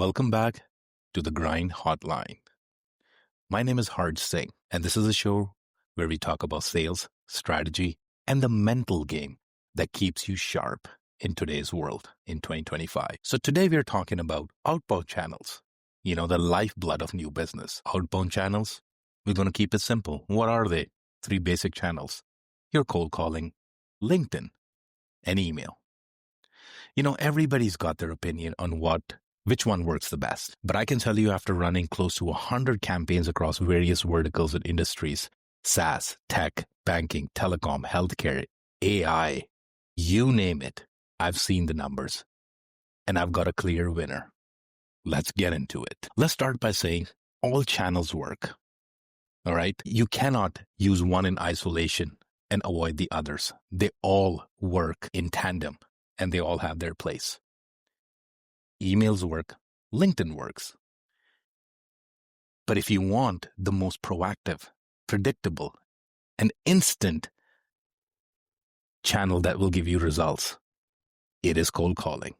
Welcome back to the Grind Hotline. My name is Harj Singh, and this is a show where we talk about sales, strategy, and the mental game that keeps you sharp in today's world in 2025. So today we're talking about outbound channels, the lifeblood of new business. Outbound channels, we're going to keep it simple. What are they? 3 basic channels. Your cold calling, LinkedIn, and email. Everybody's got their opinion on which one works the best. But I can tell you after running close to 100 campaigns across various verticals and industries, SaaS, tech, banking, telecom, healthcare, AI, you name it, I've seen the numbers. And I've got a clear winner. Let's get into it. Let's start by saying all channels work. All right? You cannot use one in isolation and avoid the others. They all work in tandem and they all have their place. Emails work, LinkedIn works. But if you want the most proactive, predictable, and instant channel that will give you results, it is cold calling.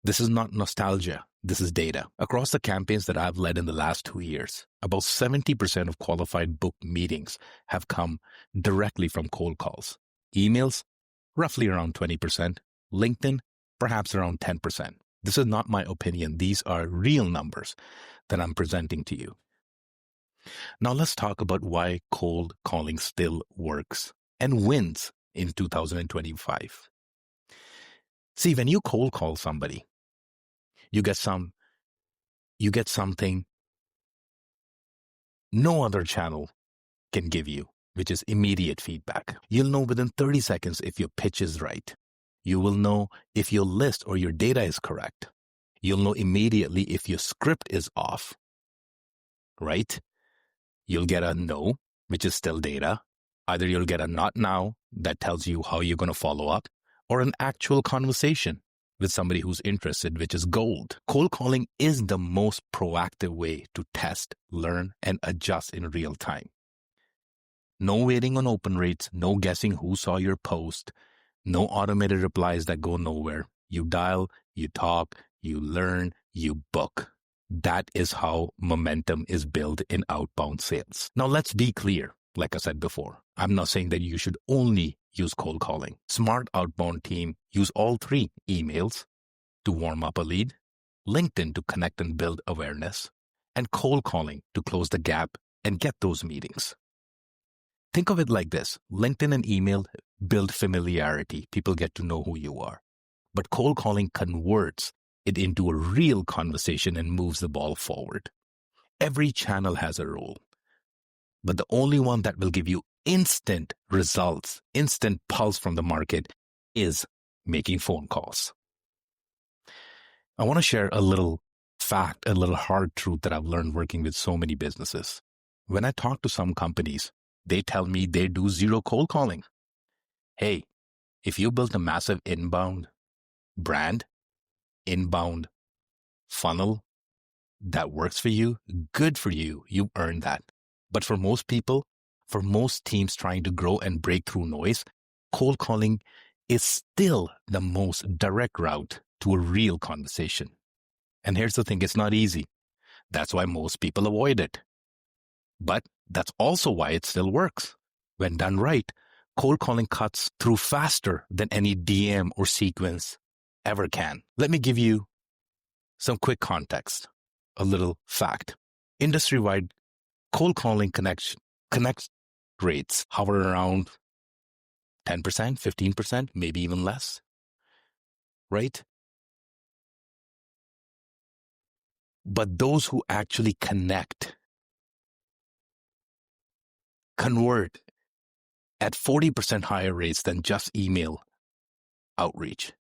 This is not nostalgia. This is data. Across the campaigns that I've led in the last 2 years, about 70% of qualified booked meetings have come directly from cold calls. Emails, roughly around 20%. LinkedIn, perhaps around 10%. This is not my opinion. These are real numbers that I'm presenting to you. Now let's talk about why cold calling still works and wins in 2025. See, when you cold call somebody, you get something no other channel can give you, which is immediate feedback. You'll know within 30 seconds if your pitch is right. You will know if your list or your data is correct. You'll know immediately if your script is off, right? You'll get a no, which is still data. Either you'll get a not now that tells you how you're going to follow up, or an actual conversation with somebody who's interested, which is gold. Cold calling is the most proactive way to test, learn, and adjust in real time. No waiting on open rates, no guessing who saw your post, no automated replies that go nowhere. You dial, you talk, you learn, you book. That is how momentum is built in outbound sales. Now let's be clear. Like I said before, I'm not saying that you should only use cold calling. Smart outbound team use all 3: emails to warm up a lead, LinkedIn to connect and build awareness, and cold calling to close the gap and get those meetings. Think of it like this. LinkedIn and email build familiarity. People get to know who you are. But cold calling converts it into a real conversation and moves the ball forward. Every channel has a role. But the only one that will give you instant results, instant pulse from the market is making phone calls. I want to share a little fact, a little hard truth that I've learned working with so many businesses. When I talk to some companies, they tell me they do 0 cold calling. Hey, if you built a massive inbound brand, inbound funnel that works for you, good for you. You earned that. But for most people, for most teams trying to grow and break through noise, cold calling is still the most direct route to a real conversation. And here's the thing, it's not easy. That's why most people avoid it. But that's also why it still works. When done right, cold calling cuts through faster than any DM or sequence ever can. Let me give you some quick context, a little fact. Industry-wide, cold calling connect rates hover around 10%, 15%, maybe even less, right? But those who actually convert at 40% higher rates than just email outreach.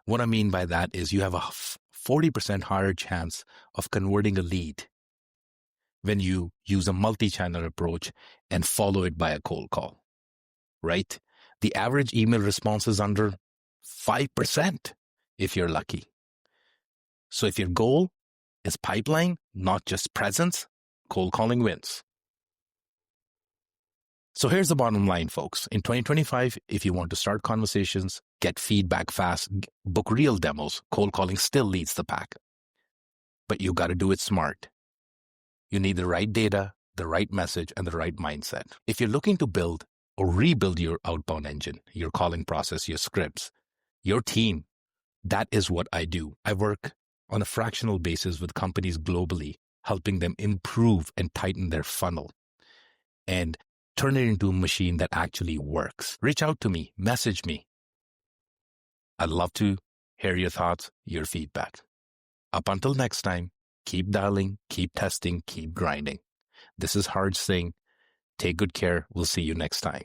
What I mean by that is you have a 40% higher chance of converting a lead when you use a multi-channel approach and follow it by a cold call, right? The average email response is under 5% if you're lucky. So if your goal is pipeline, not just presence, cold calling wins. So here's the bottom line, folks. In 2025, if you want to start conversations, get feedback fast, book real demos, cold calling still leads the pack. but you got to do it smart. You need the right data, the right message, and the right mindset. If you're looking to build or rebuild your outbound engine, your calling process, your scripts, your team, that is what I do. I work on a fractional basis with companies globally, helping them improve and tighten their funnel and turn it into a machine that actually works. Reach out to me, message me. I'd love to hear your thoughts, your feedback. Up until next time, keep dialing, keep testing, keep grinding. This is Harj Singh. Take good care. We'll see you next time.